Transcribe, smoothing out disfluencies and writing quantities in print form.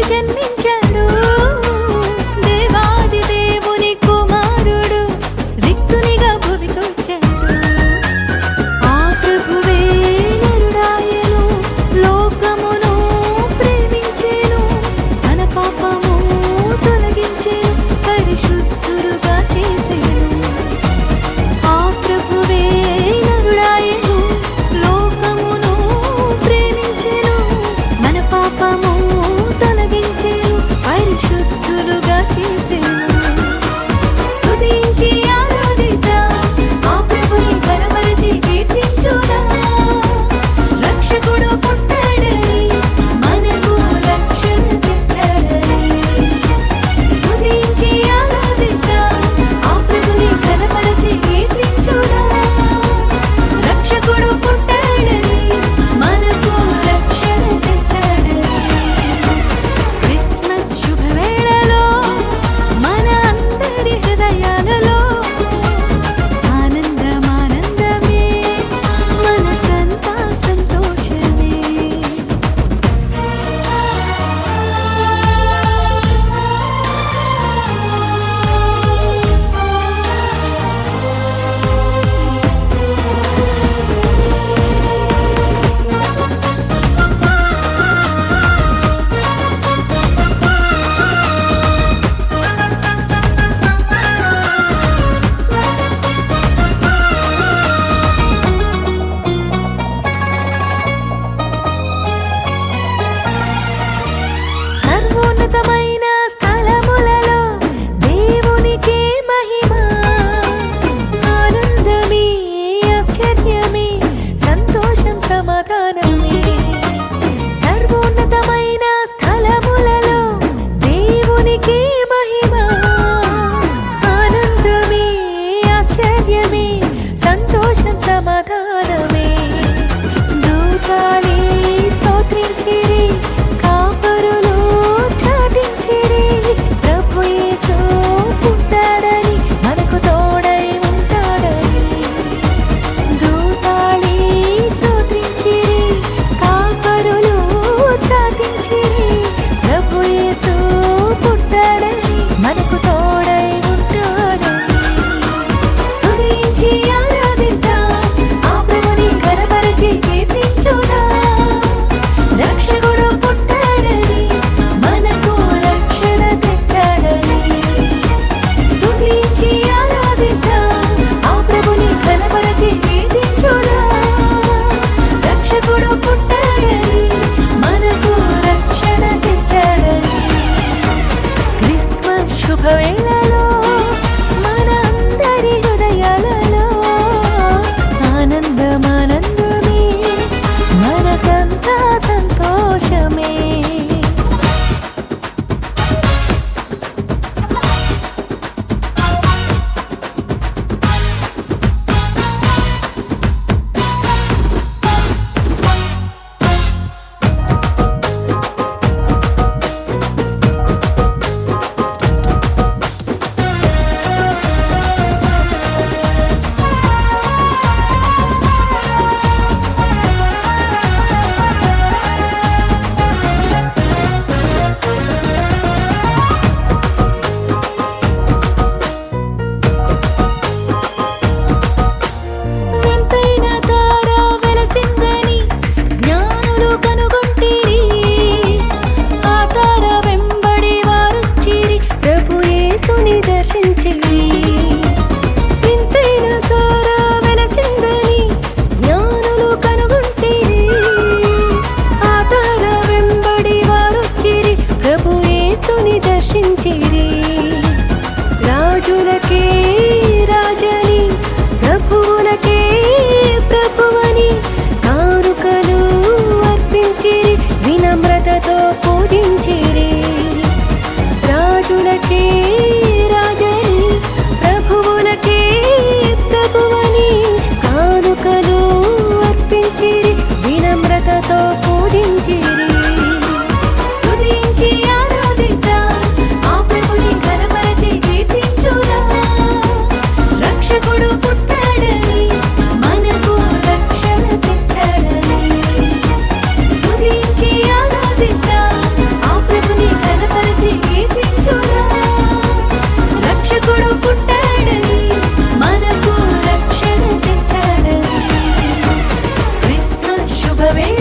జన్మించాడు దేవాది దేవుని కుమారుడు రిక్తునిగా భువికొచ్చాడు ఆ ప్రభువే నరుడాయను లోకమును ప్రేమించెను మన పాపము తొలగించెను పరిశుద్ధులుగా చేసెను ఆ ప్రభువే నరుడాయను లోకమును ప్రేమించెను మన పాపము తొలగించెను పరిశుద్ధులుగా చేసెను స్తుతించి ఆరాధిద్దాం ఆ ప్రభుని ఘనపరచి కీర్తించుదాం రక్షకుడు పుట్టాడని మనకు రక్షణ తెచ్చాడని స్తుతించి ఆరాధిద్దాం ఆ ప్రభుని ఘనపరచి కీర్తించుదాం రక్షకుడు పుట్టాడని మనకు రక్షణ తెచ్చాడని క్రిస్మస్ శుభవేళలో మన అందరి హృదయాలలో ఆనందమానందమే మనసంతా సంతోషమే సర్వోన్నతమైన స్థలములలో దేవునికే మహిమ ఆనందమే ఆశ్చర్యమే సంతోషం సమాధానమే సర్వోన్నతమైన స్థలములలో దేవునికే మహిమ ఆనందమే ఆశ్చర్యమే సంతోషం సమాధానమే దూతాళి స్తోత్రించిరి కాపరులు చాటించిరి ప్రభు యేసు పుట్టాడని మనకు తోడై ఉంటాడని దూతాళి స్తోత్రించిరి కాపరులు చాటించిరి ప్రభు యేసు పుట్టాడని మనకు తోడై ఉంటాడని స్తుతించి ఆరాధిద్దాం ఆ ప్రభుని ఘనపరచి కీర్తించుదాం రక్షకుడు పుట్టాడని మనకు రక్షణ తెచ్చాడని స్తుతించి ఆరాధిద్దాం ఆ ప్రభుని ఘనపరచి కీర్తించుదాం రక్షకుడు పుట్టాడని మనకు రక్షణ తెచ్చాడని క్రిస్మస్ శుభవేళలో మన అందరి హృదయాలలో ఆనందమానందమే మనసంతా సంతోషమే వింతైన తార వెలసిందని జ్ఞానులు కనుగొంటిరి ఆ తార వెంబడి వారొచ్చిరి ప్రభు యేసుని దర్శించిరి వింతైన తార వెలసిందని జ్ఞానులు కనుగొంటిరి ఆ తార వెంబడి వారొచ్చిరి ప్రభు యేసుని దర్శించిరి రాజులకే రాజని ప్రభువులకే ప్రభువని కానుకలు అర్పించిరి వినమ్రతతో పూజించిరి రాజులకే రాజని ప్రభువులకే ప్రభువని కానుకలు అర్పించిరి వినమ్రతతో పూజించిరి స్తుతించి ఆరాధిద్దాం ఆ ప్రభుని ఘనపరచి కీర్తించుదాం రక్షకుడు పుట్టాడని మనకు రక్షణ తెచ్చాడని స్తుతించి ఆరాధిద్దాం ఆ ప్రభుని శుభవేళ